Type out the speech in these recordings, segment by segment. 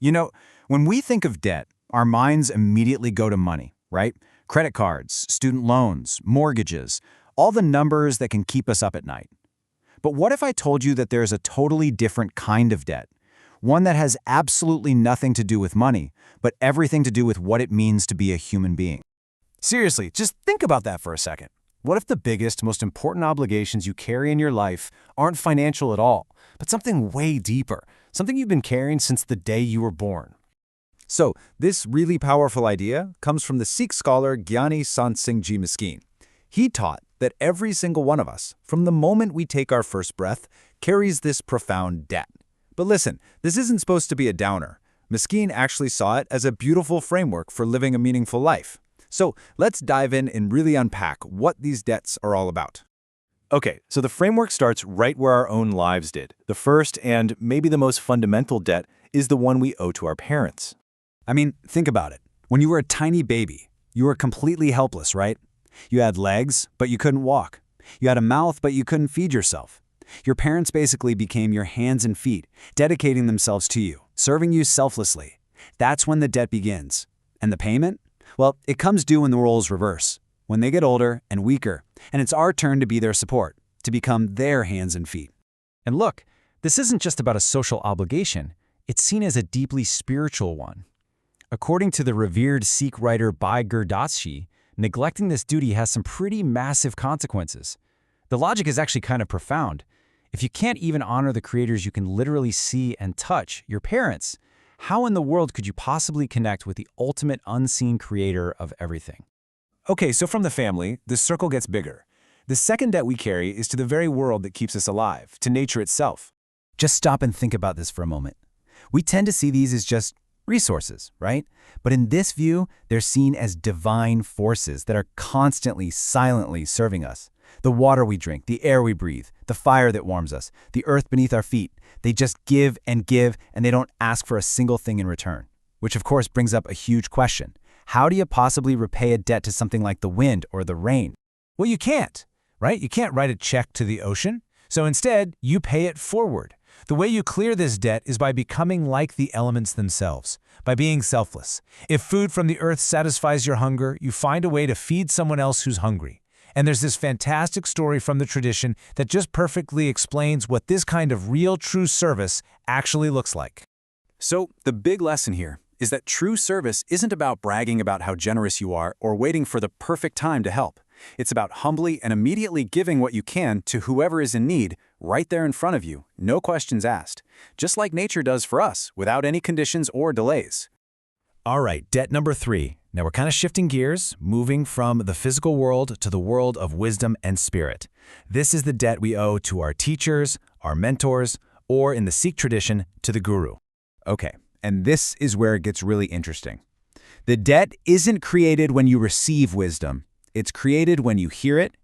You know, when we think of debt, our minds immediately go to money, right? Credit cards, student loans, mortgages, all the numbers that can keep us up at night. But what if I told you that there's a totally different kind of debt? One that has absolutely nothing to do with money, but everything to do with what it means to be a human being. Seriously, just think about that for a second. What if the biggest, most important obligations you carry in your life aren't financial at all, but something way deeper, something you've been carrying since the day you were born? So, this really powerful idea comes from the Sikh scholar Giani Sant Singh Maskeen. He taught that every single one of us, from the moment we take our first breath, carries this profound debt. But listen, this isn't supposed to be a downer. Maskeen actually saw it as a beautiful framework for living a meaningful life. So let's dive in and really unpack what these debts are all about. Okay, so the framework starts right where our own lives did. The first and maybe the most fundamental debt is the one we owe to our parents. I mean, think about it. When you were a tiny baby, you were completely helpless, right? You had legs, but you couldn't walk. You had a mouth, but you couldn't feed yourself. Your parents basically became your hands and feet, dedicating themselves to you, serving you selflessly. That's when the debt begins. And the payment? Well, it comes due when the roles reverse, when they get older and weaker, and it's our turn to be their support, to become their hands and feet. And look, this isn't just about a social obligation, it's seen as a deeply spiritual one. According to the revered Sikh writer Bhai Gurdas Ji, neglecting this duty has some pretty massive consequences. The logic is actually kind of profound. If you can't even honor the creators you can literally see and touch, your parents, how in the world could you possibly connect with the ultimate unseen creator of everything? Okay, so from the family, the circle gets bigger. The second debt we carry is to the very world that keeps us alive, to nature itself. Just stop and think about this for a moment. We tend to see these as just resources, right? But in this view, they're seen as divine forces that are constantly, silently serving us. The water we drink, the air we breathe, the fire that warms us, the earth beneath our feet, they just give, and they don't ask for a single thing in return. Which of course brings up a huge question. How do you possibly repay a debt to something like the wind or the rain? Well, you can't, right? You can't write a check to the ocean. So instead, you pay it forward. The way you clear this debt is by becoming like the elements themselves, by being selfless. If food from the earth satisfies your hunger, you find a way to feed someone else who's hungry. And there's this fantastic story from the tradition that just perfectly explains what this kind of real, true service actually looks like. So, the big lesson here is that true service isn't about bragging about how generous you are or waiting for the perfect time to help. It's about humbly and immediately giving what you can to whoever is in need right there in front of you, no questions asked, just like nature does for us, without any conditions or delays. All right, debt number 3. Now we're kind of shifting gears, moving from the physical world to the world of wisdom and spirit. This is the debt we owe to our teachers, our mentors, or in the Sikh tradition, to the guru. Okay, and this is where it gets really interesting. The debt isn't created when you receive wisdom. It's created when you hear it,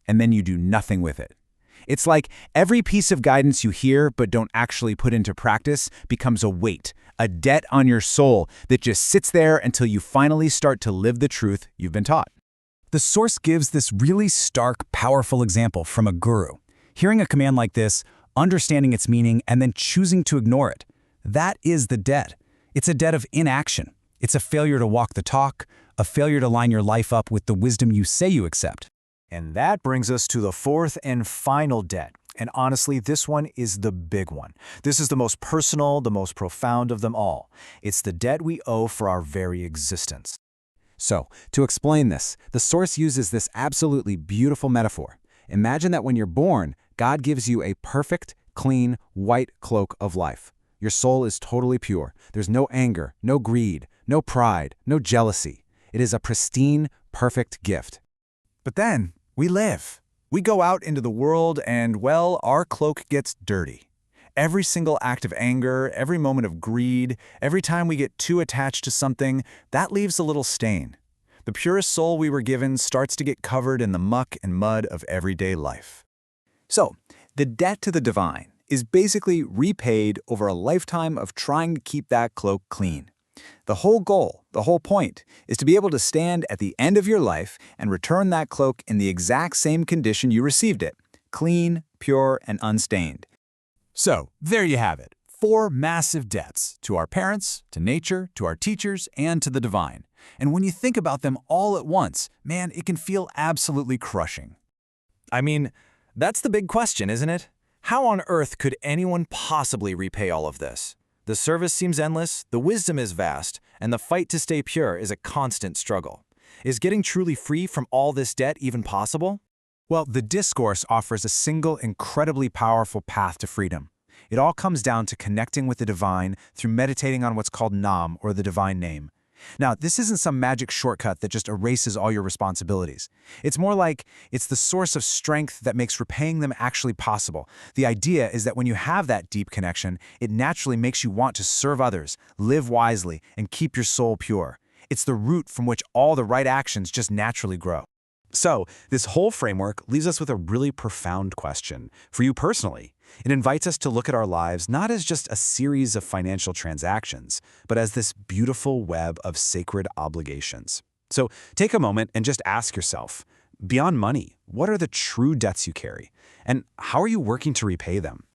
and then you do nothing with it. It's like every piece of guidance you hear but don't actually put into practice becomes a weight, a debt on your soul that just sits there until you finally start to live the truth you've been taught. The source gives this really stark, powerful example from a guru. Hearing a command like this, understanding its meaning, and then choosing to ignore it. That is the debt. It's a debt of inaction. It's a failure to walk the talk, a failure to line your life up with the wisdom you say you accept. And that brings us to the fourth and final debt. And honestly, this one is the big one. This is the most personal, the most profound of them all. It's the debt we owe for our very existence. So, to explain this, the source uses this absolutely beautiful metaphor. Imagine that when you're born, God gives you a perfect, clean, white cloak of life. Your soul is totally pure. There's no anger, no greed, no pride, no jealousy. It is a pristine, perfect gift. But then, we live. We go out into the world and, well, our cloak gets dirty. Every single act of anger, every moment of greed, every time we get too attached to something, that leaves a little stain. The purest soul we were given starts to get covered in the muck and mud of everyday life. So, the debt to the divine is basically repaid over a lifetime of trying to keep that cloak clean. The whole goal, the whole point, is to be able to stand at the end of your life and return that cloak in the exact same condition you received it, clean, pure, and unstained. So, there you have it. 4 massive debts to our parents, to nature, to our teachers, and to the divine. And when you think about them all at once, man, it can feel absolutely crushing. I mean, that's the big question, isn't it? How on earth could anyone possibly repay all of this? The service seems endless, the wisdom is vast, and the fight to stay pure is a constant struggle. Is getting truly free from all this debt even possible? Well, the discourse offers a single, incredibly powerful path to freedom. It all comes down to connecting with the divine through meditating on what's called Nam, or the divine name. Now, this isn't some magic shortcut that just erases all your responsibilities. It's more like it's the source of strength that makes repaying them actually possible. The idea is that when you have that deep connection, it naturally makes you want to serve others, live wisely, and keep your soul pure. It's the root from which all the right actions just naturally grow. So, this whole framework leaves us with a really profound question for you personally. It invites us to look at our lives not as just a series of financial transactions, but as this beautiful web of sacred obligations. So, take a moment and just ask yourself, beyond money, what are the true debts you carry? And how are you working to repay them?